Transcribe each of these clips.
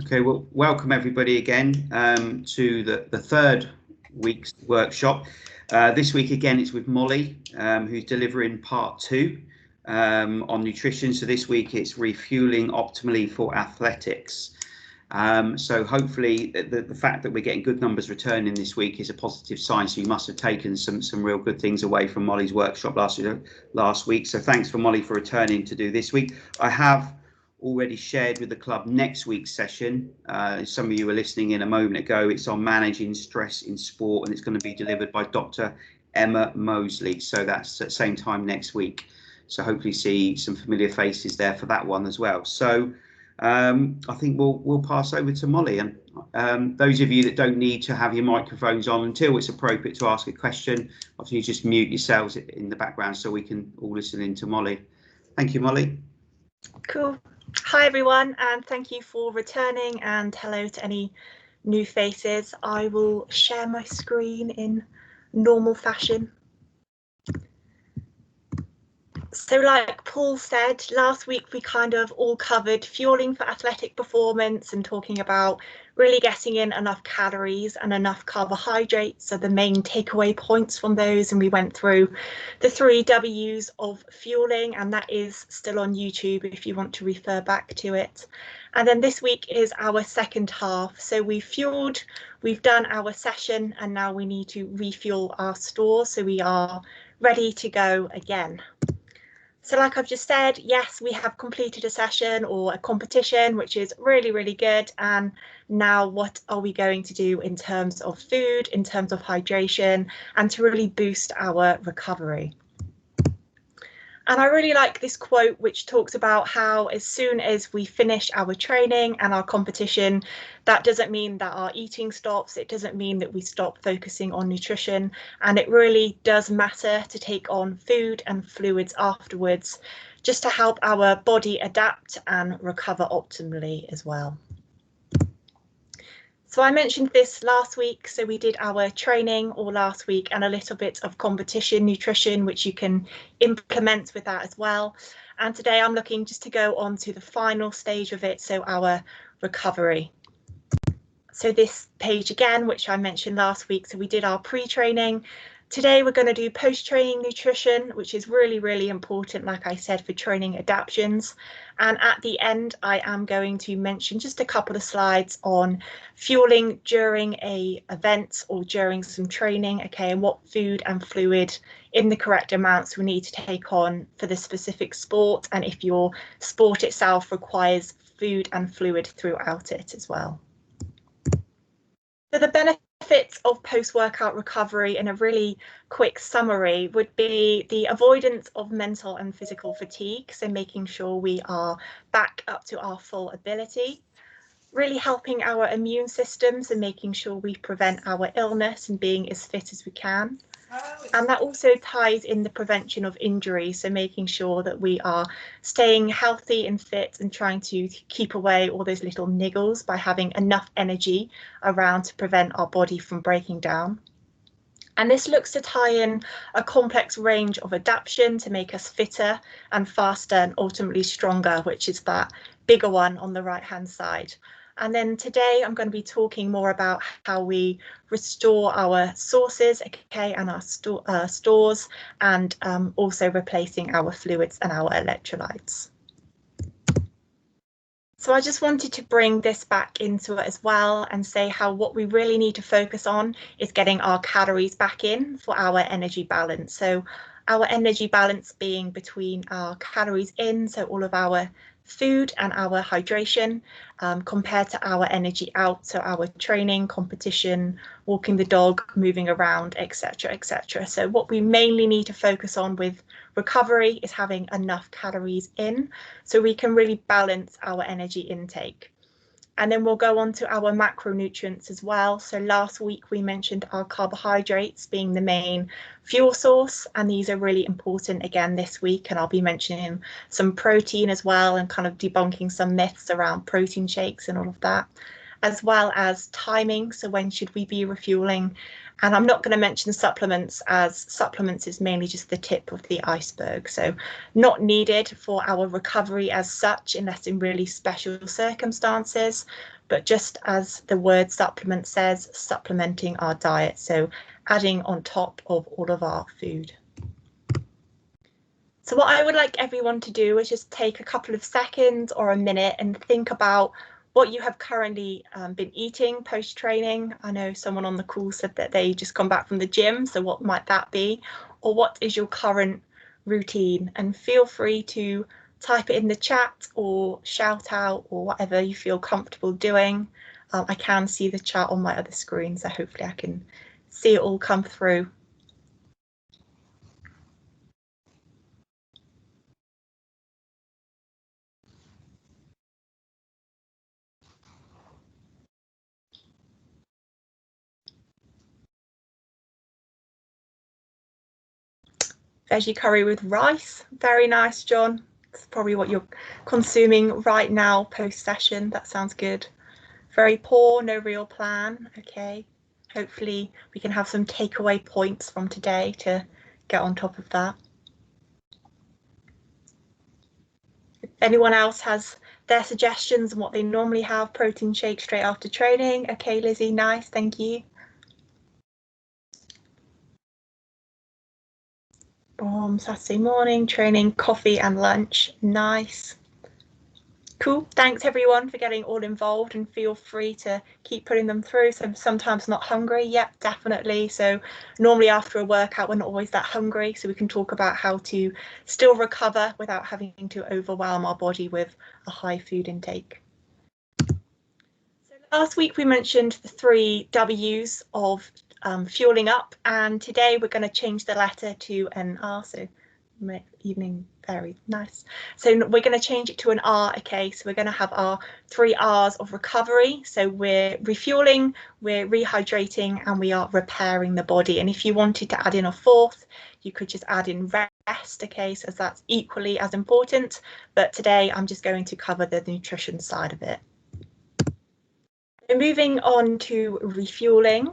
Okay, well, welcome everybody again to the third week's workshop. This week again it's with Molly, who's delivering part 2 on nutrition. So this week it's refueling optimally for athletics. So hopefully the fact that we're getting good numbers returning this week is a positive sign. So you must have taken some real good things away from Molly's workshop last week. So thanks for Molly for returning to do this week. I have already shared with the club next week's session. Some of you were listening in a moment ago. It's on managing stress in sport, and it's going to be delivered by Dr. Emma Mosley. So that's at the same time next week. So hopefully see some familiar faces there for that one as well. So I think we'll pass over to Molly, and those of you that don't need to have your microphones on until it's appropriate to ask a question, obviously you just mute yourselves in the background so we can all listen in to Molly. Thank you, Molly. Cool. Hi everyone, and thank you for returning, and hello to any new faces. I will share my screen in normal fashion. So like Paul said, last week we kind of all covered fueling for athletic performance and talking about really getting in enough calories and enough carbohydrates, so the main takeaway points from those, and we went through the 3 W's of fueling, and that is still on YouTube if you want to refer back to it. And then this week is our second half. So we've fueled, we've done our session, and now we need to refuel our stores so we are ready to go again. So like I've just said, yes, we have completed a session or a competition, which is really, really good. And now what are we going to do in terms of food, in terms of hydration, and to really boost our recovery? And I really like this quote, which talks about how as soon as we finish our training and our competition, that doesn't mean that our eating stops. It doesn't mean that we stop focusing on nutrition. And it really does matter to take on food and fluids afterwards, just to help our body adapt and recover optimally as well. So I mentioned this last week, so we did our training all last week and a little bit of competition nutrition, which you can implement with that as well. And today I'm looking just to go on to the final stage of it, so our recovery. So this page again, which I mentioned last week, so we did our pre-training. Today we're going to do post-training nutrition, which is really, really important, like I said, for training adaptions. And at the end, I am going to mention just a couple of slides on fueling during an event or during some training, okay, and what food and fluid in the correct amounts we need to take on for the specific sport, and if your sport itself requires food and fluid throughout it as well. So the benefits of post-workout recovery in a really quick summary would be the avoidance of mental and physical fatigue, so making sure we are back up to our full ability, really helping our immune systems and making sure we prevent our illness and being as fit as we can. And that also ties in the prevention of injury, so making sure that we are staying healthy and fit and trying to keep away all those little niggles by having enough energy around to prevent our body from breaking down. And this looks to tie in a complex range of adaptation to make us fitter and faster and ultimately stronger, which is that bigger one on the right hand side. And then today I'm going to be talking more about how we restore our sources, okay, and our stores, and also replacing our fluids and our electrolytes. So I just wanted to bring this back into it as well and say how what we really need to focus on is getting our calories back in for our energy balance. So our energy balance being between our calories in, so all of our food and our hydration, compared to our energy out, so our training, competition, walking the dog, moving around, etc., etc. So what we mainly need to focus on with recovery is having enough calories in so we can really balance our energy intake. And then we'll go on to our macronutrients as well. So last week we mentioned our carbohydrates being the main fuel source, and these are really important again this week, and I'll be mentioning some protein as well and kind of debunking some myths around protein shakes and all of that, as well as timing, so when should we be refueling, And I'm not going to mention supplements, as supplements is mainly just the tip of the iceberg. So not needed for our recovery as such, unless in really special circumstances, but just as the word supplement says, supplementing our diet. So adding on top of all of our food. So what I would like everyone to do is just take a couple of seconds or a minute and think about what you have currently been eating post-training. I know someone on the call said that they just come back from the gym, so what might that be? Or what is your current routine? And feel free to type it in the chat or shout out or whatever you feel comfortable doing. I can see the chat on my other screen, so hopefully I can see it all come through. Veggie curry with rice, very nice, John. It's probably what you're consuming right now post-session. That sounds good. Very poor, no real plan. Okay, hopefully we can have some takeaway points from today to get on top of that. If anyone else has their suggestions and what they normally have, protein shake straight after training. Okay, Lizzie, nice, thank you. Saturday morning, training, coffee and lunch, nice. Cool, thanks everyone for getting all involved, and feel free to keep putting them through. So sometimes not hungry, yep, definitely. So normally after a workout we're not always that hungry, so we can talk about how to still recover without having to overwhelm our body with a high food intake. So last week we mentioned the 3 W's of fueling up, and today we're going to change the letter to an R, so evening, very nice. So we're going to change it to an R. Okay, so we're going to have our 3 R's of recovery. So we're refueling, we're rehydrating, and we are repairing the body. And if you wanted to add in a 4th, you could just add in rest. Okay, so that's equally as important, but today I'm just going to cover the nutrition side of it. So moving on to refueling.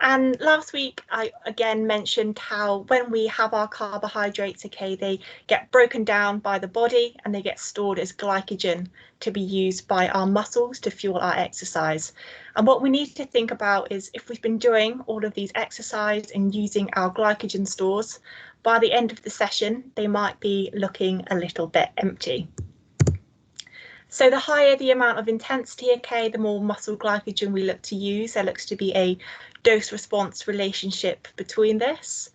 And last week, I again mentioned how when we have our carbohydrates, okay, they get broken down by the body and they get stored as glycogen to be used by our muscles to fuel our exercise. And what we need to think about is if we've been doing all of these exercise and using our glycogen stores, by the end of the session, they might be looking a little bit empty. So the higher the amount of intensity, okay, the more muscle glycogen we look to use. There looks to be a dose-response relationship between this.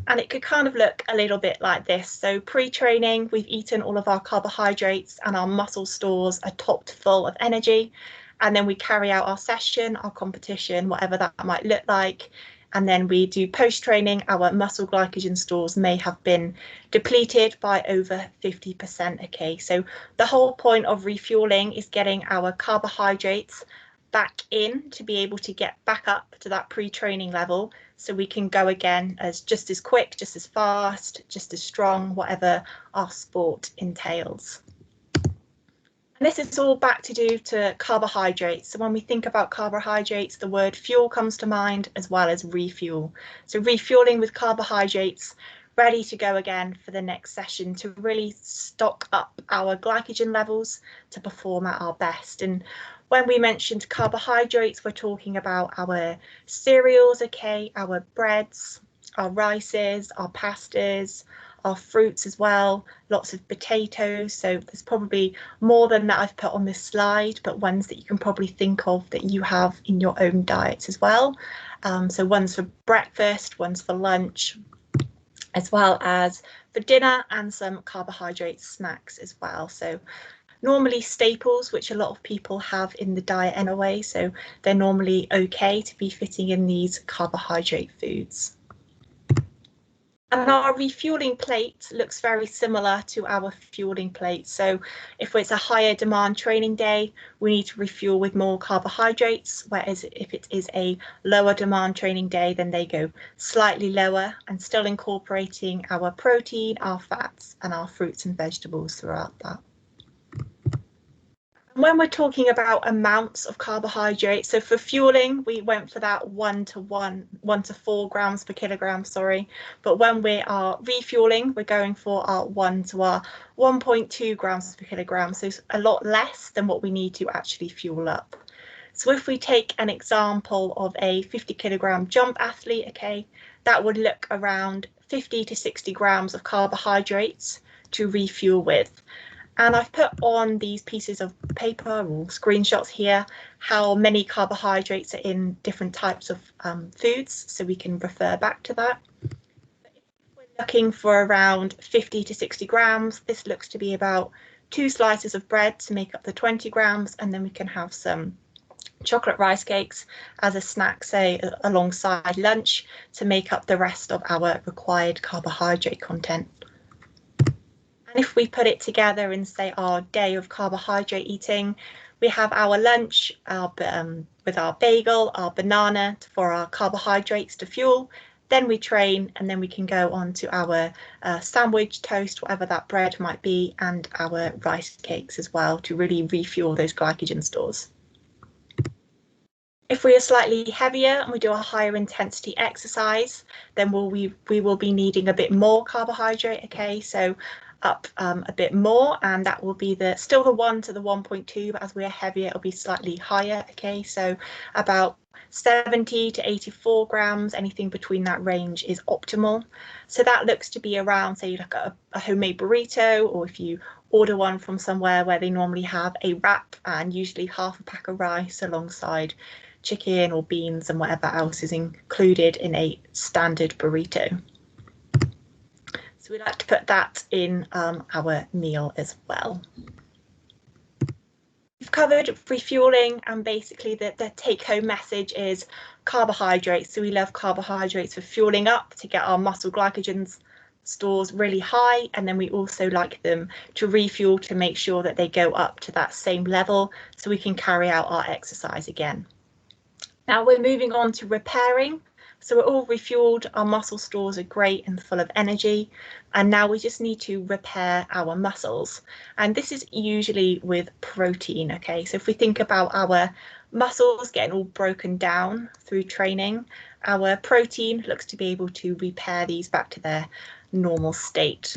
And it could kind of look a little bit like this. So pre-training, we've eaten all of our carbohydrates and our muscle stores are topped full of energy. And then we carry out our session, our competition, whatever that might look like. And then we do post-training, our muscle glycogen stores may have been depleted by over 50%. Okay, so the whole point of refueling is getting our carbohydrates back in to be able to get back up to that pre-training level, so we can go again as just as quick, just as fast, just as strong, whatever our sport entails. And this is all back to do to carbohydrates. So when we think about carbohydrates, the word fuel comes to mind, as well as refuel. So refueling with carbohydrates, ready to go again for the next session to really stock up our glycogen levels to perform at our best. And when we mentioned carbohydrates, we're talking about our cereals, okay, our breads, our rices, our pastas, our fruits as well, lots of potatoes. So there's probably more than that I've put on this slide, but ones that you can probably think of that you have in your own diets as well. So ones for breakfast, ones for lunch, as well as for dinner, and some carbohydrate snacks as well. So normally staples, which a lot of people have in the diet anyway, so they're normally okay to be fitting in these carbohydrate foods. And our refueling plate looks very similar to our fueling plate. So if it's a higher demand training day, we need to refuel with more carbohydrates, whereas if it is a lower demand training day, then they go slightly lower and still incorporating our protein, our fats, and our fruits and vegetables throughout that. When we're talking about amounts of carbohydrates, so for fueling, we went for that 1 to 4 grams per kilogram, sorry. But when we are refueling, we're going for our 1 to our 1.2 grams per kilogram. So it's a lot less than what we need to actually fuel up. So if we take an example of a 50 kilogram jump athlete, okay, that would look around 50 to 60 grams of carbohydrates to refuel with. And I've put on these pieces of paper or screenshots here how many carbohydrates are in different types of foods, so we can refer back to that. But if we're looking for around 50 to 60 grams, this looks to be about 2 slices of bread to make up the 20 grams, and then we can have some chocolate rice cakes as a snack, say alongside lunch, to make up the rest of our required carbohydrate content. And if we put it together in, say, our day of carbohydrate eating, we have our lunch with our bagel, our banana for our carbohydrates to fuel. Then we train, and then we can go on to our sandwich, toast, whatever that bread might be, and our rice cakes as well to really refuel those glycogen stores. If we are slightly heavier and we do a higher intensity exercise, then we will be needing a bit more carbohydrate, okay, so up a bit more, and that will be still the 1 to the 1.2, but as we are heavier, it'll be slightly higher, okay, so about 70 to 84 grams, anything between that range is optimal. So that looks to be around, say you look at a homemade burrito, or if you order one from somewhere where they normally have a wrap and usually half a pack of rice alongside chicken or beans and whatever else is included in a standard burrito. So we like to put that in our meal as well. We've covered refueling, and basically the take-home message is carbohydrates. So we love carbohydrates for fueling up to get our muscle glycogen stores really high, and then we also like them to refuel to make sure that they go up to that same level so we can carry out our exercise again. Now we're moving on to repairing. So we're all refueled, our muscle stores are great and full of energy, and now we just need to repair our muscles. And this is usually with protein, okay? So if we think about our muscles getting all broken down through training, our protein looks to be able to repair these back to their normal state.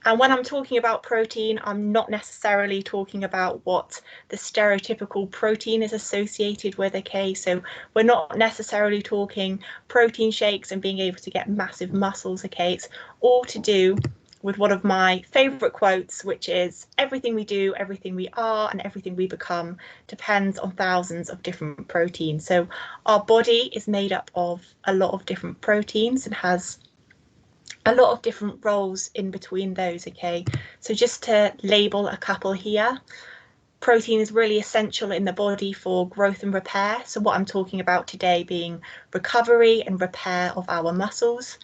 And when I'm talking about protein, I'm not necessarily talking about what the stereotypical protein is associated with, okay? So we're not necessarily talking protein shakes and being able to get massive muscles, okay? It's all to do with one of my favorite quotes, which is everything we do, everything we are, and everything we become depends on thousands of different proteins. So our body is made up of a lot of different proteins and has a lot of different roles in between those, okay? So just to label a couple here, protein is really essential in the body for growth and repair. So what I'm talking about today being recovery and repair of our muscles,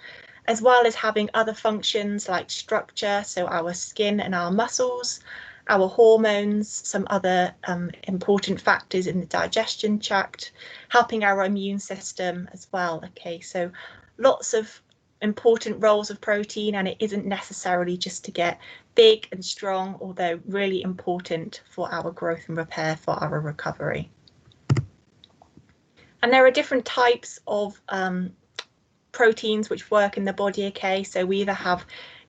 as well as having other functions like structure, so our skin and our muscles, our hormones, some other important factors in the digestion tract, helping our immune system as well, okay? So lots of important roles of protein, and it isn't necessarily just to get big and strong, although really important for our growth and repair, for our recovery. And there are different types of proteins which work in the body, okay? So we either have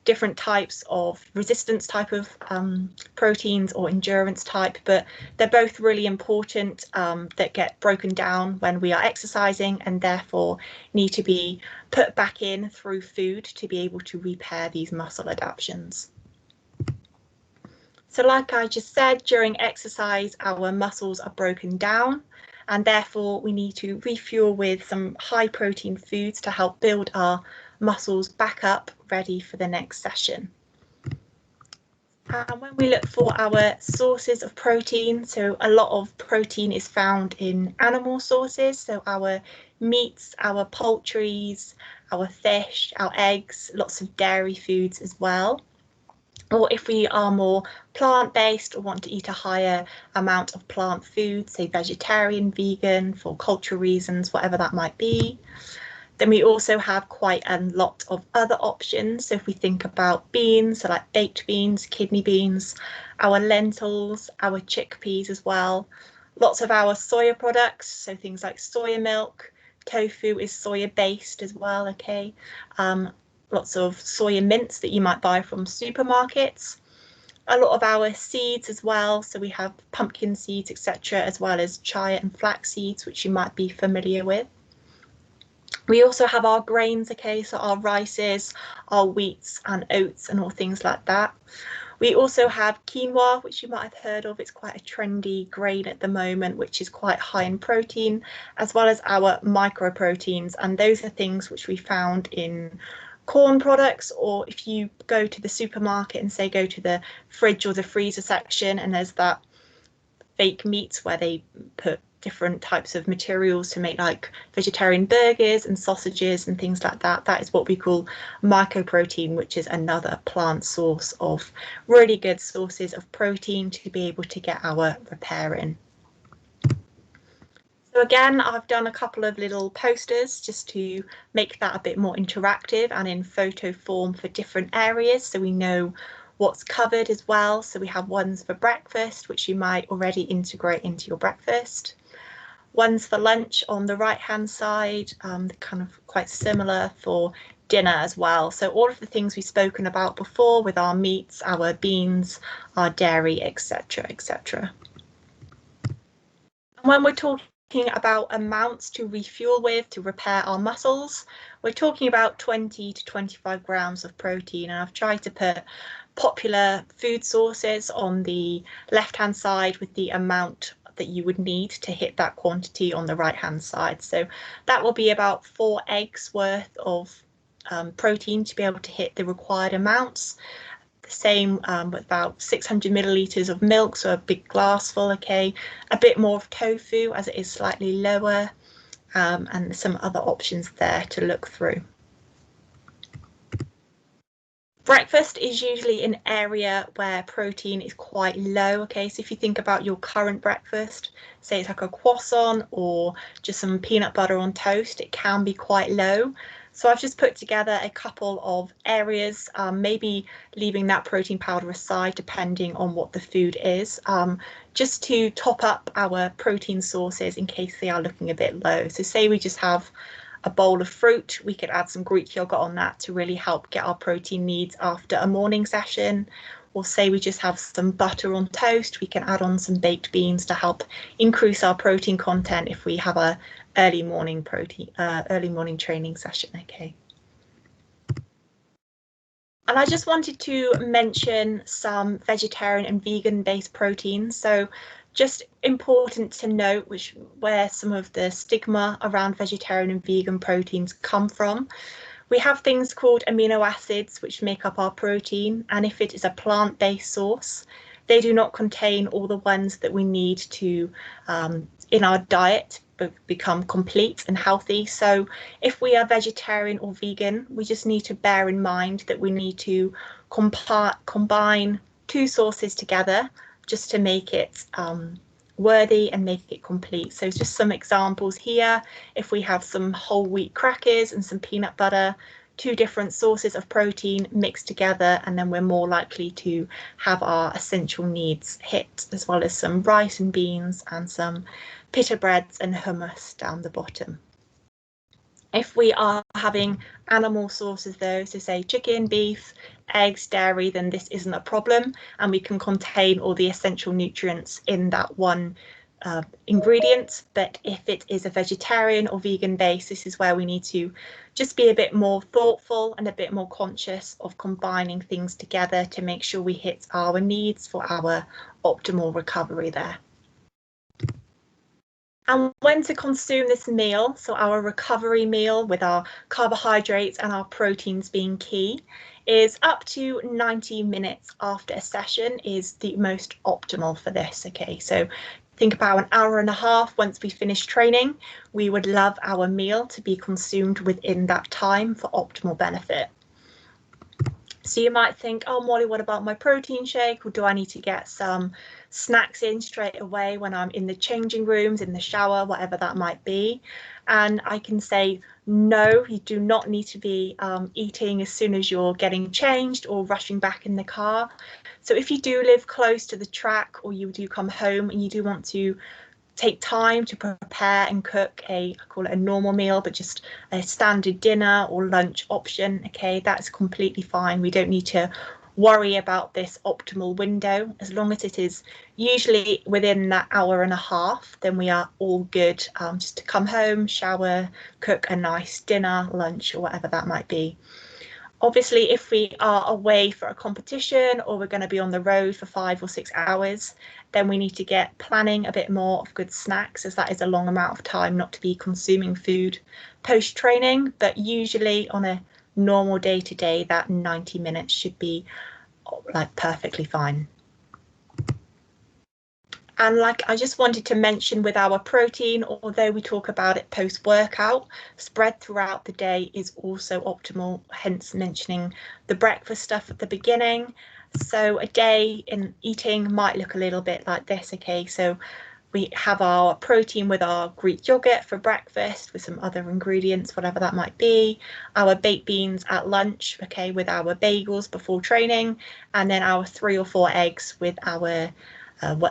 different types of resistance type of proteins or endurance type, but they're both really important that get broken down when we are exercising and therefore need to be put back in through food to be able to repair these muscle adaptations. So like I just said, during exercise, our muscles are broken down, and therefore we need to refuel with some high protein foods to help build our muscles back up, ready for the next session. And when we look for our sources of protein, so a lot of protein is found in animal sources, so our meats, our poultries, our fish, our eggs, lots of dairy foods as well. Or if we are more plant-based or want to eat a higher amount of plant food, say vegetarian, vegan, for cultural reasons, whatever that might be, Then we also have quite a lot of other options. So if we think about beans, so like baked beans, kidney beans, our lentils, our chickpeas as well. Lots of our soya products, so things like soya milk, tofu is soya based as well, okay. Lots of soya mince that you might buy from supermarkets. A lot of our seeds as well, so we have pumpkin seeds, etc., as well as chia and flax seeds, which you might be familiar with. We also have our grains, okay, so our rices, our wheats and oats and all things like that. We also have quinoa, which you might have heard of. It's quite a trendy grain at the moment, which is quite high in protein, as well as our microproteins. And those are things which we found in corn products, or if you go to the supermarket and say go to the fridge or the freezer section, and there's that fake meats where they put different types of materials to make like vegetarian burgers and sausages and things like that. That is what we call mycoprotein, which is another plant source of really good sources of protein to be able to get our repair in. So again, I've done a couple of little posters just to make that a bit more interactive and in photo form for different areas, so we know what's covered as well. So we have ones for breakfast, which you might already integrate into your breakfast. Ones for lunch on the right hand side, kind of quite similar for dinner as well. So all of the things we've spoken about before with our meats, our beans, our dairy, etc., etc. When we're talking about amounts to refuel with to repair our muscles, we're talking about 20 to 25 grams of protein, and I've tried to put popular food sources on the left hand side with the amount that you would need to hit that quantity on the right hand side. So that will be about 4 eggs worth of protein to be able to hit the required amounts. The same with about 600 millilitres of milk, so a big glass full, okay. A bit more of tofu as it is slightly lower, and some other options there to look through. Breakfast is usually an area where protein is quite low, okay, so if you think about your current breakfast, say it's like a croissant or just some peanut butter on toast, it can be quite low. So I've just put together a couple of areas, maybe leaving that protein powder aside depending on what the food is, just to top up our protein sources in case they are looking a bit low. So say we just have a bowl of fruit, we could add some Greek yogurt on that to really help get our protein needs after a morning session. Or say we just have some butter on toast, we can add on some baked beans to help increase our protein content if we have a early morning training session, okay. And I just wanted to mention some vegetarian and vegan based proteins. So just important to note where some of the stigma around vegetarian and vegan proteins come from. We have things called amino acids which make up our protein, and if it is a plant-based source, they do not contain all the ones that we need to in our diet become complete and healthy. So if we are vegetarian or vegan, we just need to bear in mind that we need to combine 2 sources together just to make it worthy and make it complete. So just some examples here. If we have some whole wheat crackers and some peanut butter, 2 different sources of protein mixed together, and then we're more likely to have our essential needs hit, as well as some rice and beans and some pita breads and hummus down the bottom. If we are having animal sources though, so say chicken, beef, eggs, dairy, then this isn't a problem, and we can contain all the essential nutrients in that one ingredient. But if it is a vegetarian or vegan base, this is where we need to just be a bit more thoughtful and a bit more conscious of combining things together to make sure we hit our needs for our optimal recovery there. And when to consume this meal, so our recovery meal with our carbohydrates and our proteins being key, is up to 90 minutes after a session is the most optimal for this, okay? So think about an hour and a half once we finish training. We would love our meal to be consumed within that time for optimal benefit. So you might think, oh, Molly, what about my protein shake? Or do I need to get some snacks in straight away when I'm in the changing rooms, in the shower, whatever that might be? And I can say no, you do not need to be eating as soon as you're getting changed or rushing back in the car. So if you do live close to the track, or you do come home and you do want to take time to prepare and cook I call it a normal meal, but just a standard dinner or lunch option, okay, that's completely fine. We don't need to worry about this optimal window. As long as it is usually within that hour and a half, then we are all good, just to come home, shower, cook a nice dinner, lunch, or whatever that might be. Obviously, if we are away for a competition, or we're going to be on the road for 5 or 6 hours, then we need to get planning a bit more of good snacks, as that is a long amount of time not to be consuming food post training. But usually on a normal day to day, that 90 minutes should be like perfectly fine. And like I just wanted to mention with our protein, although we talk about it post workout, spread throughout the day is also optimal, hence mentioning the breakfast stuff at the beginning. So a day in eating might look a little bit like this, okay? So we have our protein with our Greek yogurt for breakfast with some other ingredients, whatever that might be. Our baked beans at lunch, okay, with our bagels before training, and then our 3 or 4 eggs with our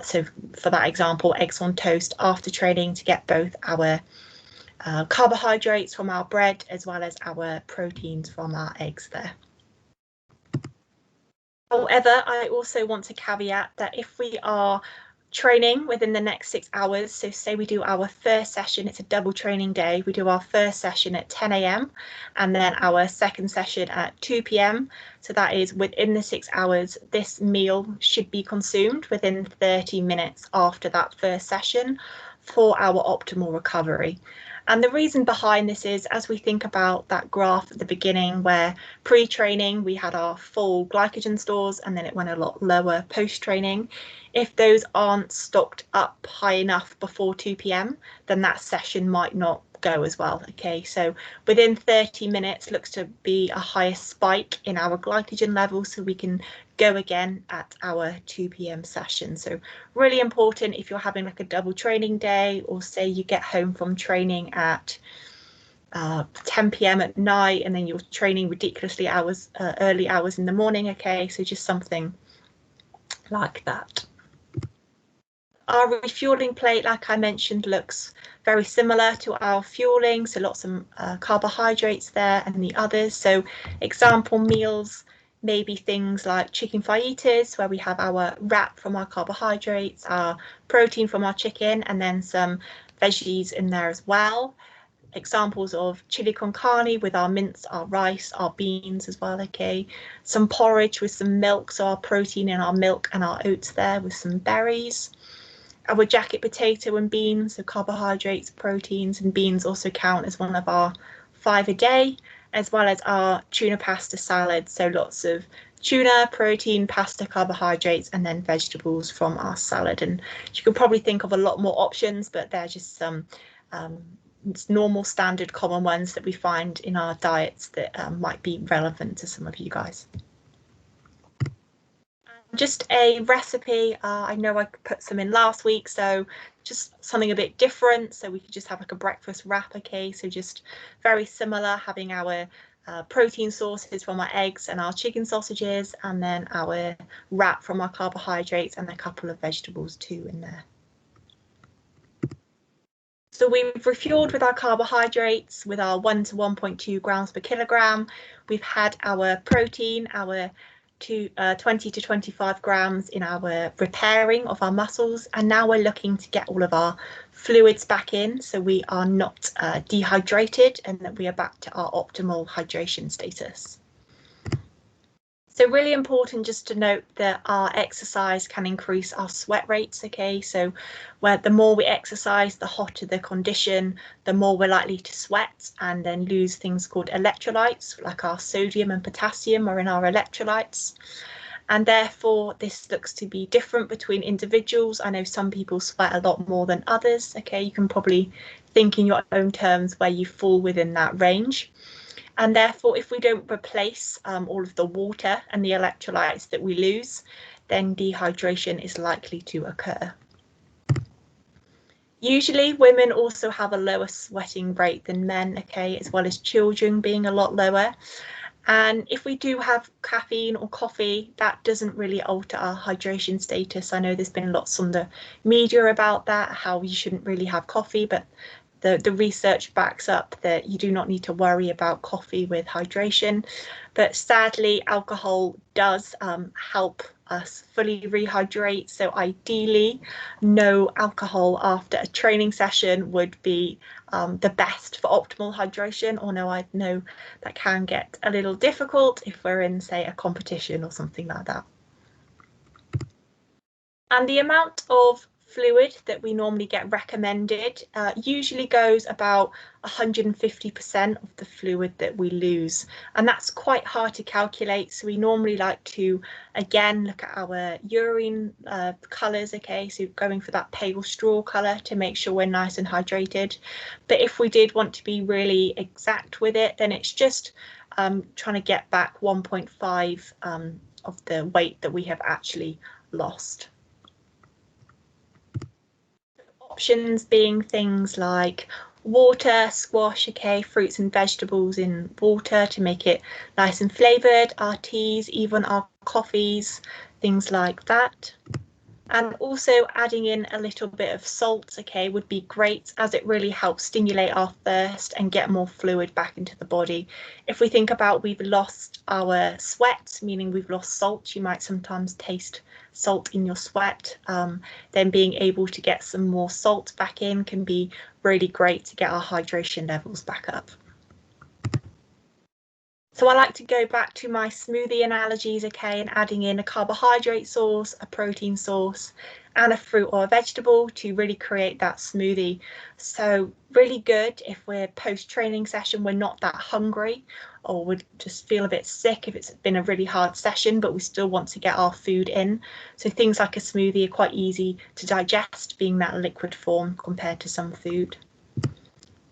so for that example, eggs on toast after training, to get both our carbohydrates from our bread as well as our proteins from our eggs there. However, I also want to caveat that if we are training within the next 6 hours, so say we do our first session, it's a double training day, we do our first session at 10 AM and then our second session at 2 PM. So that is within the 6 hours, this meal should be consumed within 30 minutes after that first session for our optimal recovery. And the reason behind this is, as we think about that graph at the beginning where pre-training we had our full glycogen stores and then it went a lot lower post-training, if those aren't stocked up high enough before 2 PM, then that session might not go as well, okay? So within 30 minutes looks to be a higher spike in our glycogen levels, so we can go again at our 2 PM session. So really important if you're having like a double training day, or say you get home from training at 10 PM at night and then you're training ridiculously early hours in the morning, okay? So just something like that. Our refueling plate, like I mentioned, looks very similar to our fueling, so lots of carbohydrates there and the others. So example meals, maybe things like chicken fajitas, where we have our wrap from our carbohydrates, our protein from our chicken, and then some veggies in there as well. Examples of chili con carne with our mince, our rice, our beans as well, okay? Some porridge with some milk, so our protein in our milk and our oats there with some berries. Our jacket potato and beans, so carbohydrates, proteins, and beans also count as one of our 5 a day, as well as our tuna pasta salad, so lots of tuna, protein, pasta, carbohydrates, and then vegetables from our salad. And you can probably think of a lot more options, but they're just some normal, standard, common ones that we find in our diets that might be relevant to some of you guys. Just a recipe, I know I put some in last week, so just something a bit different, so we could just have like a breakfast wrap, okay? So just very similar, having our protein sources from our eggs and our chicken sausages, and then our wrap from our carbohydrates and a couple of vegetables too in there. So we've refueled with our carbohydrates with our 1 to 1.2 grams per kilogram. We've had our protein, our 20 to 25 grams in our repairing of our muscles, and now we're looking to get all of our fluids back in, so we are not dehydrated and that we are back to our optimal hydration status. So really important just to note that our exercise can increase our sweat rates, okay? So where the more we exercise, the hotter the condition, the more we're likely to sweat and then lose things called electrolytes, like our sodium and potassium are in our electrolytes. And therefore, this looks to be different between individuals. I know some people sweat a lot more than others, okay? You can probably think in your own terms where you fall within that range. And therefore, if we don't replace all of the water and the electrolytes that we lose, then dehydration is likely to occur. Usually women also have a lower sweating rate than men, okay, as well as children being a lot lower. And if we do have caffeine or coffee, that doesn't really alter our hydration status. I know there's been lots on the media about that, how you shouldn't really have coffee, but the research backs up that you do not need to worry about coffee with hydration. But sadly, alcohol does help us fully rehydrate. So ideally, no alcohol after a training session would be the best for optimal hydration. Or no, I know that can get a little difficult if we're in, say, a competition or something like that. And the amount of fluid that we normally get recommended usually goes about 150% of the fluid that we lose, and that's quite hard to calculate. So we normally like to again look at our urine colours, okay, so going for that pale straw colour to make sure we're nice and hydrated. But if we did want to be really exact with it, then it's just trying to get back 1.5 of the weight that we have actually lost. Options being things like water, squash, okay, fruits and vegetables in water to make it nice and flavoured, our teas, even our coffees, things like that. And also adding in a little bit of salt, okay, would be great, as it really helps stimulate our thirst and get more fluid back into the body. If we think about we've lost our sweat, meaning we've lost salt, you might sometimes taste salt in your sweat. Then being able to get some more salt back in can be really great to get our hydration levels back up. So I like to go back to my smoothie analogies, okay, and adding in a carbohydrate source, a protein source, and a fruit or a vegetable to really create that smoothie. So really good if we're post-training session, we're not that hungry, or would just feel a bit sick if it's been a really hard session, but we still want to get our food in. So things like a smoothie are quite easy to digest, being that liquid form compared to some food.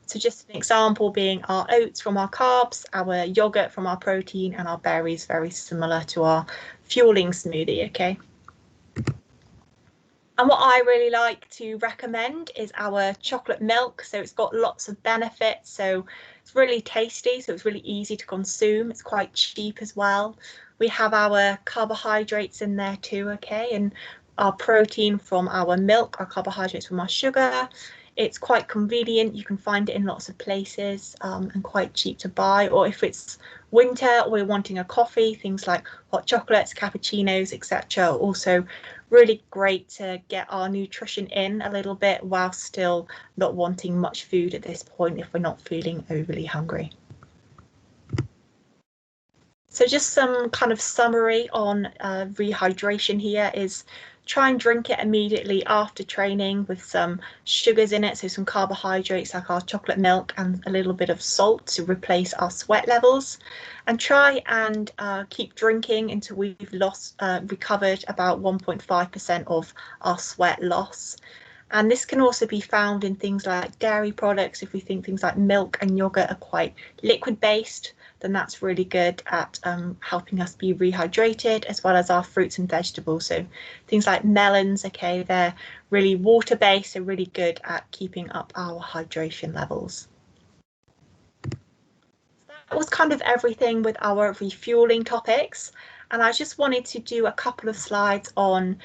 So just an example being our oats from our carbs, our yogurt from our protein, and our berries, very similar to our fueling smoothie, okay? And what I really like to recommend is our chocolate milk. So it's got lots of benefits. So it's really tasty, so it's really easy to consume. It's quite cheap as well. We have our carbohydrates in there too, okay? And our protein from our milk, our carbohydrates from our sugar. It's quite convenient. You can find it in lots of places and quite cheap to buy. Or if it's winter or we're wanting a coffee, things like hot chocolates, cappuccinos, etc. Also really great to get our nutrition in a little bit while still not wanting much food at this point if we're not feeling overly hungry. So just some kind of summary on rehydration here is try and drink it immediately after training with some sugars in it, so some carbohydrates like our chocolate milk and a little bit of salt to replace our sweat levels, and try and keep drinking until we've recovered about 1.5% of our sweat loss. And this can also be found in things like dairy products. If we think things like milk and yogurt are quite liquid based, then that's really good at helping us be rehydrated, as well as our fruits and vegetables. So things like melons, okay, they're really water based, so really good at keeping up our hydration levels. That was kind of everything with our refueling topics, and I just wanted to do a couple of slides on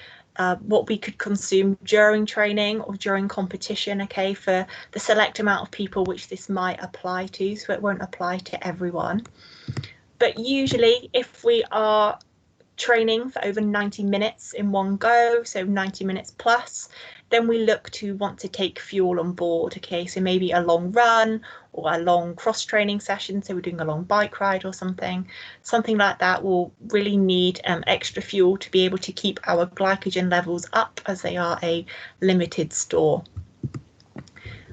what we could consume during training or during competition, okay, for the select amount of people which this might apply to, so it won't apply to everyone. But usually if we are training for over 90 minutes in one go, so 90 minutes plus, then we look to want to take fuel on board, okay, so maybe a long run or a long cross training session, so we're doing a long bike ride or something like that will really need extra fuel to be able to keep our glycogen levels up, as they are a limited store.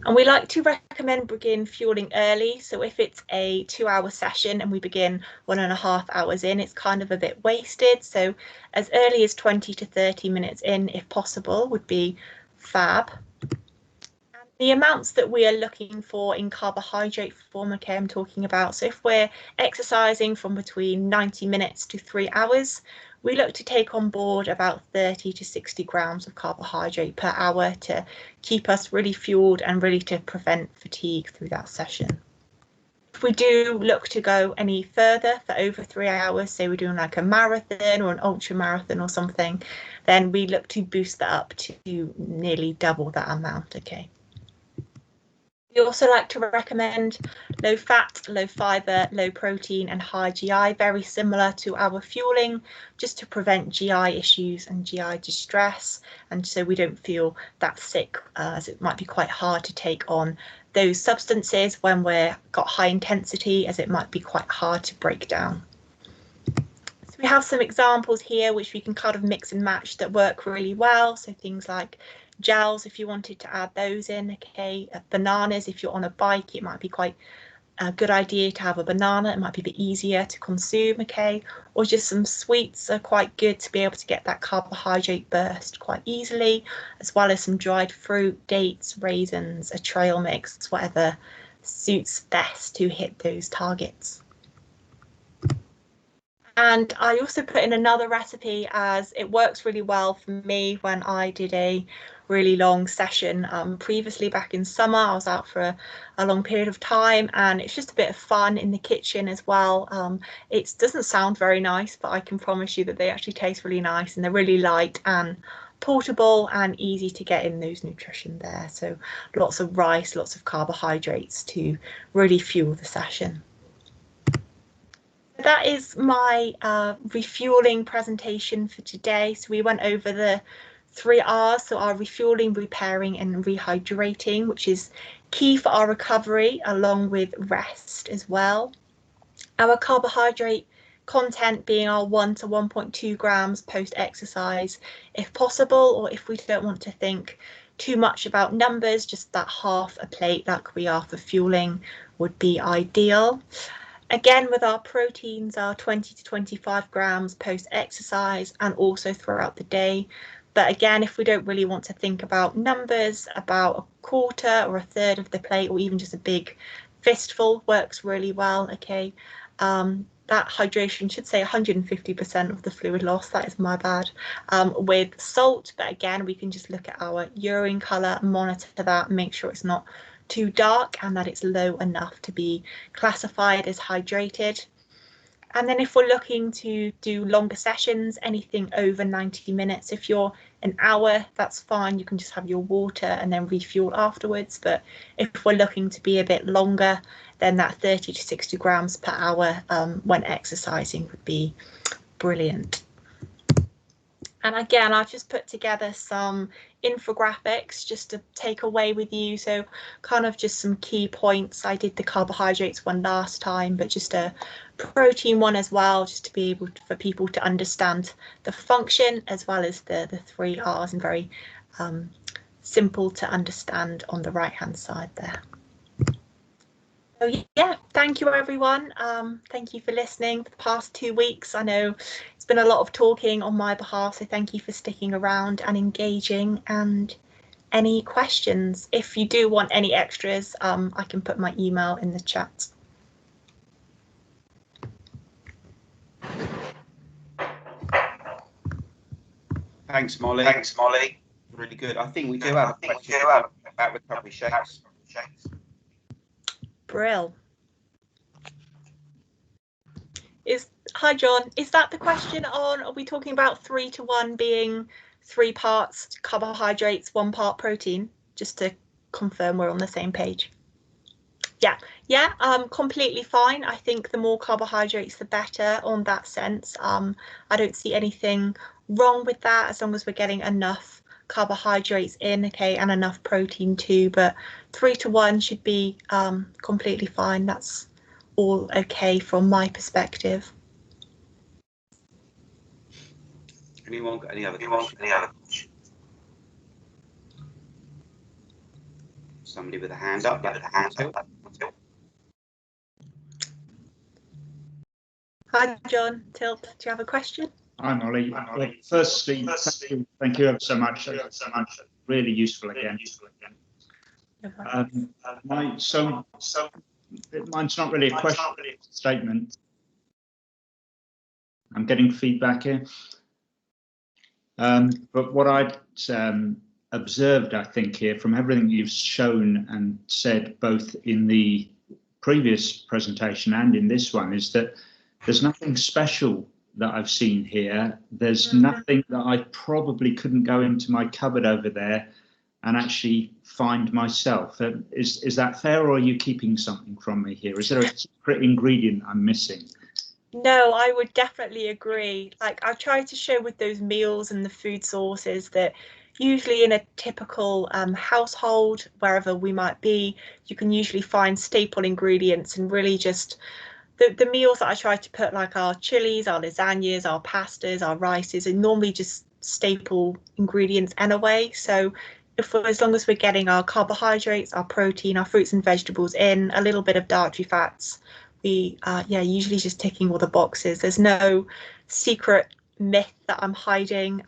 And we like to recommend begin fueling early. So if it's a 2-hour session and we begin 1.5 hours in, it's kind of a bit wasted. So as early as 20 to 30 minutes in, if possible, would be fab. And the amounts that we are looking for in carbohydrate form, okay, I'm talking about. So if we're exercising from between 90 minutes to 3 hours, we look to take on board about 30 to 60 grams of carbohydrate per hour to keep us really fueled and really to prevent fatigue through that session. If we do look to go any further for over 3 hours, say we're doing like a marathon or an ultra marathon or something, then we look to boost that up to nearly double that amount. Okay. We also like to recommend low fat, low fibre, low protein and high GI, very similar to our fueling, just to prevent GI issues and GI distress, and so we don't feel that sick, as it might be quite hard to take on those substances when we've got high intensity, as it might be quite hard to break down. So we have some examples here which we can kind of mix and match that work really well. So things like gels, if you wanted to add those in, okay. Bananas, if you're on a bike, it might be quite a good idea to have a banana. It might be a bit easier to consume, okay. Or just some sweets are quite good to be able to get that carbohydrate burst quite easily, as well as some dried fruit, dates, raisins, a trail mix, whatever suits best to hit those targets. And I also put in another recipe, as it works really well for me when I did a really long session previously back in summer. I was out for a long period of time, and it's just a bit of fun in the kitchen as well. It doesn't sound very nice, but I can promise you that they actually taste really nice, and they're really light and portable and easy to get in those nutrition there. So lots of rice, lots of carbohydrates to really fuel the session. That is my refueling presentation for today. So we went over the 3 R's, so our refueling, repairing and rehydrating, which is key for our recovery, along with rest as well. Our carbohydrate content being our 1 to 1.2 grams post exercise if possible, or if we don't want to think too much about numbers, just that half a plate like we are for fueling would be ideal. Again, with our proteins, our 20 to 25 grams post exercise and also throughout the day. But again, if we don't really want to think about numbers, about a quarter or a third of the plate, or even just a big fistful works really well. Okay. That hydration should say 150% of the fluid loss, that is my bad, with salt. But again, we can just look at our urine colour, monitor that, make sure it's not too dark and that it's low enough to be classified as hydrated. And then if we're looking to do longer sessions, anything over 90 minutes, if you're an hour, that's fine, you can just have your water and then refuel afterwards. But if we're looking to be a bit longer, then that 30 to 60 grams per hour when exercising would be brilliant. And again, I've just put together some infographics just to take away with you. So kind of just some key points. I did the carbohydrates one last time, but just a protein one as well, just to be able to, for people to understand the function as well as the 3 R's, and very simple to understand on the right hand side there. So yeah, thank you everyone. Thank you for listening for the past 2 weeks. I know it's been a lot of talking on my behalf, so thank you for sticking around and engaging. And any questions, if you do want any extras, I can put my email in the chat. Thanks, Molly. Thanks, Molly. Really good. I think we do have a question about recovery shakes. Brill. Hi John, is that the question on, are we talking about 3 to 1 being 3 parts carbohydrates, 1 part protein? Just to confirm we're on the same page. Yeah, completely fine. I think the more carbohydrates the better on that sense. I don't see anything wrong with that, as long as we're getting enough carbohydrates in, okay, and enough protein too. But 3 to 1 should be completely fine. That's all okay from my perspective. Anyone got any other questions? Somebody with a hand up. Hi John, Tilt, do you have a question? Hi Molly. Firstly, thank you ever so much. Really useful again. Mine's not really a question, it's a statement. I'm getting feedback here. But what I'd observed, I think, here from everything you've shown and said, both in the previous presentation and in this one, is that there's nothing special that I've seen here. There's nothing that I probably couldn't go into my cupboard over there and actually find myself. Is that fair, or are you keeping something from me here? Is there a secret ingredient I'm missing? No, I would definitely agree. Like I tried to show with those meals and the food sources that usually in a typical household, wherever we might be, you can usually find staple ingredients, and really just the meals that I try to put, like our chilies, our lasagnas, our pastas, our rices, are normally just staple ingredients anyway. So as long as we're getting our carbohydrates, our protein, our fruits and vegetables in, a little bit of dietary fats, we usually just ticking all the boxes. There's no secret myth that I'm hiding.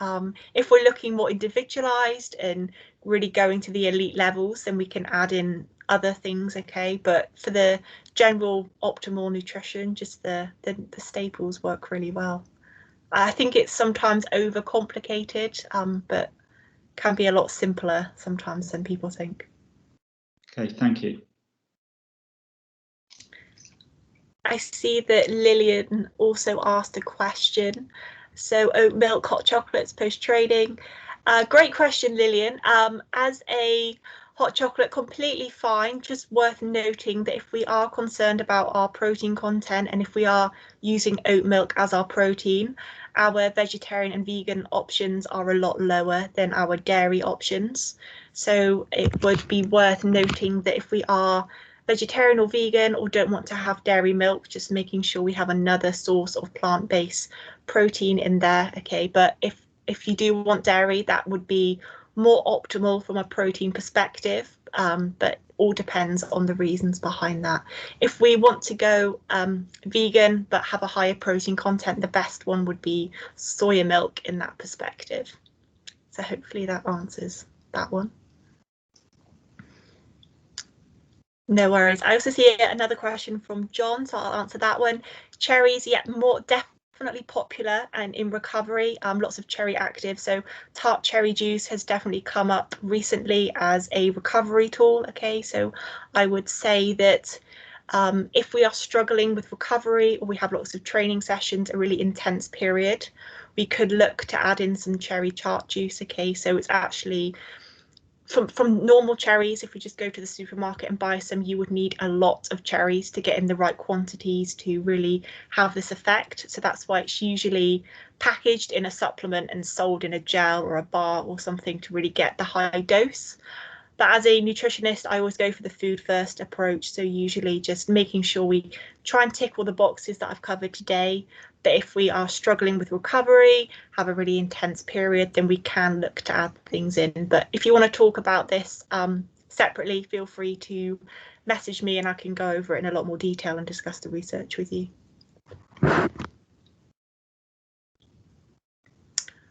If we're looking more individualized and really going to the elite levels, then we can add in other things, okay? But for the general optimal nutrition, just the staples work really well. I think it's sometimes overcomplicated, but can be a lot simpler sometimes than people think. Okay, thank you. I see that Lillian also asked a question. So oat milk, hot chocolates post-training. Great question, Lillian. As a hot chocolate, completely fine. Just worth noting that if we are concerned about our protein content and if we are using oat milk as our protein, our vegetarian and vegan options are a lot lower than our dairy options. So it would be worth noting that if we are vegetarian or vegan or don't want to have dairy milk, just making sure we have another source of plant-based protein in there, okay? But if you do want dairy, that would be more optimal from a protein perspective, but all depends on the reasons behind that. If we want to go vegan but have a higher protein content, the best one would be soya milk in that perspective. So hopefully that answers that one. No worries. I also see another question from John, so I'll answer that one. Cherries, yeah, more definitely popular and in recovery. Lots of cherry active. So tart cherry juice has definitely come up recently as a recovery tool. Okay, so I would say that if we are struggling with recovery or we have lots of training sessions, a really intense period, we could look to add in some cherry tart juice. Okay, so it's actually from normal cherries. If we just go to the supermarket and buy some, you would need a lot of cherries to get in the right quantities to really have this effect. So that's why it's usually packaged in a supplement and sold in a gel or a bar or something to really get the high dose. But as a nutritionist, I always go for the food first approach. So usually just making sure we try and tick all the boxes that I've covered today. But if we are struggling with recovery, have a really intense period, then we can look to add things in. But if you want to talk about this separately, feel free to message me and I can go over it in a lot more detail and discuss the research with you.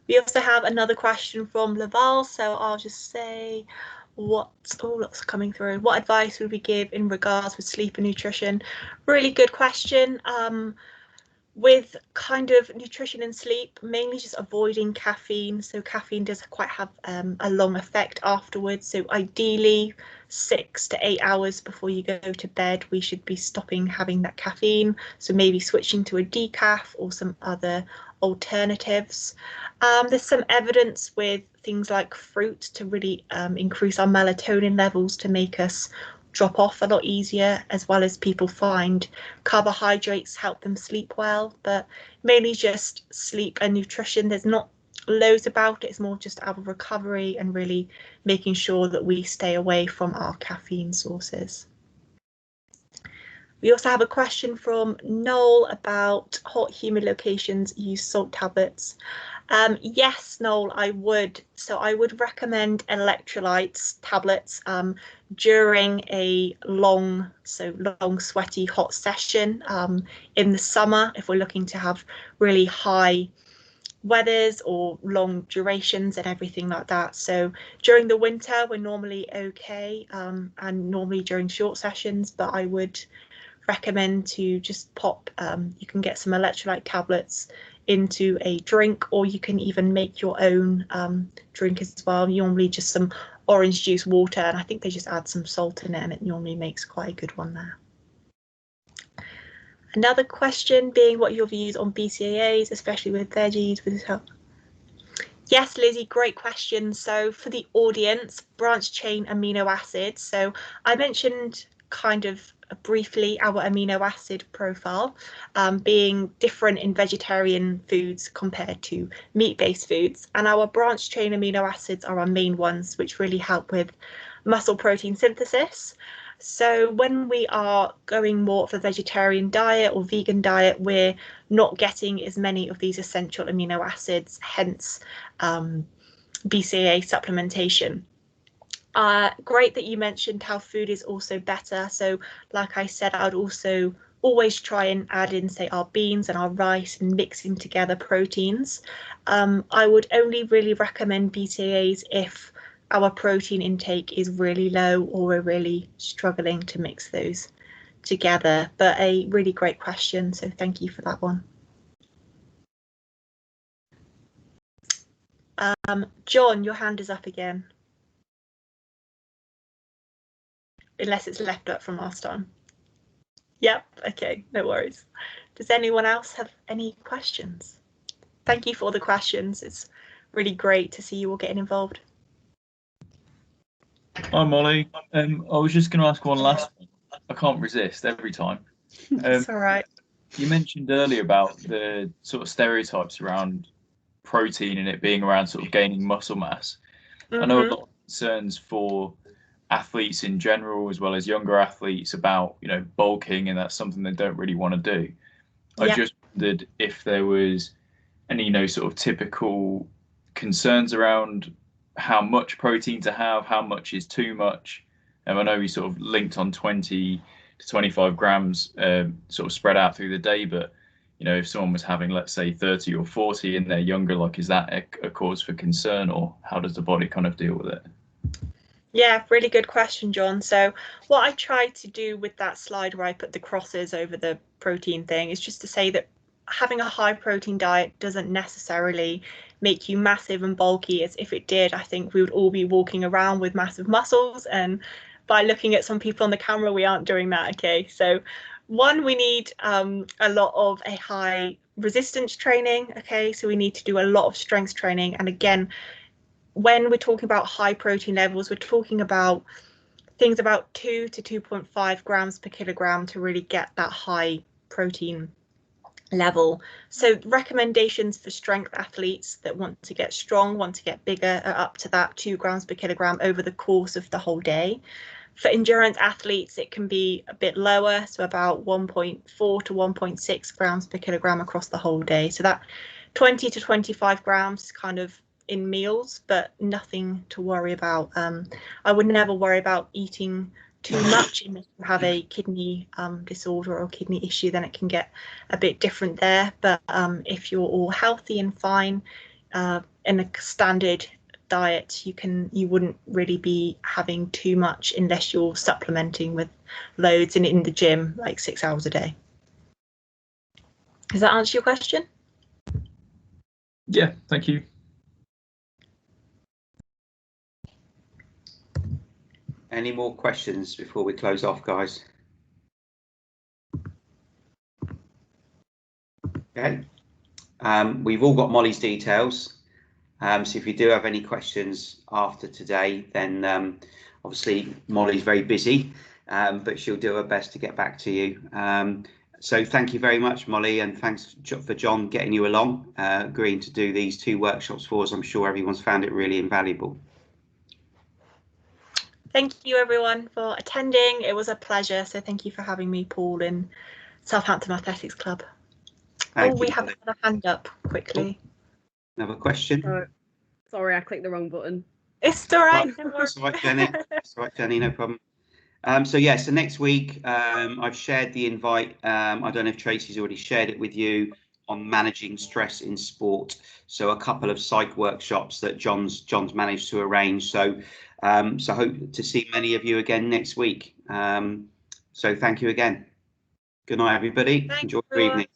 We also have another question from Laval, so I'll just say, lots coming through. What advice would we give in regards with sleep and nutrition? Really good question. With kind of nutrition and sleep, mainly just avoiding caffeine. So caffeine does quite have a long effect afterwards. So ideally 6 to 8 hours before you go to bed, we should be stopping having that caffeine. So maybe switching to a decaf or some other alternatives. There's some evidence with things like fruit to really increase our melatonin levels to make us drop off a lot easier, as well as people find carbohydrates help them sleep well, but mainly just sleep and nutrition. There's not loads about it. It's more just our recovery and really making sure that we stay away from our caffeine sources. We also have a question from Noel about hot, humid locations use salt tablets. Yes, Noel, I would. So I would recommend electrolytes tablets during a long, sweaty, hot session in the summer, if we're looking to have really high weathers or long durations and everything like that. So during the winter, we're normally okay, and normally during short sessions, but I would recommend to just pop, you can get some electrolyte tablets into a drink, or you can even make your own drink as well. Normally just some orange juice, water, and I think they just add some salt in it, and it normally makes quite a good one there. Another question being, what are your views on BCAAs, especially with veggies, with help? Yes, Lizzie, great question. So for the audience, branched chain amino acids. So I mentioned kind of briefly our amino acid profile being different in vegetarian foods compared to meat-based foods. And our branched chain amino acids are our main ones, which really help with muscle protein synthesis. So when we are going more of a vegetarian diet or vegan diet, we're not getting as many of these essential amino acids, hence BCAA supplementation. Great that you mentioned how food is also better. So like I said, I would also always try and add in, say, our beans and our rice and mixing together proteins. I would only really recommend BCAAs if our protein intake is really low or we're really struggling to mix those together. But a really great question, so thank you for that one. John, your hand is up again. Unless it's left up from last time. Yep, okay, no worries. Does anyone else have any questions? Thank you for all the questions. It's really great to see you all getting involved. Hi Molly. I was just going to ask one last one. I can't resist every time. It's all right. You mentioned earlier about the sort of stereotypes around protein and it being around sort of gaining muscle mass. I know a lot of concerns for athletes in general, as well as younger athletes, about, you know, bulking, and that's something they don't really want to do. I just wondered if there was any, you know, sort of typical concerns around how much protein to have, how much is too much. I know we sort of linked on 20 to 25 grams sort of spread out through the day, but, you know, if someone was having, let's say, 30 or 40 and they're younger, like, is that a cause for concern, or how does the body kind of deal with it? Yeah, really good question, John. So what I tried to do with that slide where I put the crosses over the protein thing is just to say that having a high protein diet doesn't necessarily make you massive and bulky. As if it did, I think we would all be walking around with massive muscles, and by looking at some people on the camera, we aren't doing that. Okay, so one, we need a lot of a high resistance training. Okay, so we need to do a lot of strength training, and again, when we're talking about high protein levels, we're talking about things about 2 to 2.5 grams per kilogram to really get that high protein level. So recommendations for strength athletes that want to get strong, want to get bigger, are up to that 2 grams per kilogram over the course of the whole day. For endurance athletes, it can be a bit lower, so about 1.4 to 1.6 grams per kilogram across the whole day. So that 20 to 25 grams is kind of in meals, but nothing to worry about. I would never worry about eating too much unless you have a kidney disorder or kidney issue, then it can get a bit different there. But if you're all healthy and fine in a standard diet, you wouldn't really be having too much unless you're supplementing with loads and in the gym like 6 hours a day. Does that answer your question? Yeah, thank you. Any more questions before we close off, guys? Okay. We've all got Molly's details. So if you do have any questions after today, then obviously Molly's very busy, but she'll do her best to get back to you. So thank you very much, Molly, and thanks for John getting you along, agreeing to do these 2 workshops for us. I'm sure everyone's found it really invaluable. Thank you everyone for attending. It was a pleasure. So thank you for having me, Paul, in Southampton Athletics Club. We have another hand up quickly. Another question? Sorry, I clicked the wrong button. It's all right. It's all right, Jenny. It's all right, Jenny, no problem. So next week I've shared the invite. I don't know if Tracy's already shared it with you, on managing stress in sport. So a couple of psych workshops that John's managed to arrange. So hope to see many of you again next week. So thank you again. Good night, everybody. Enjoy your evening.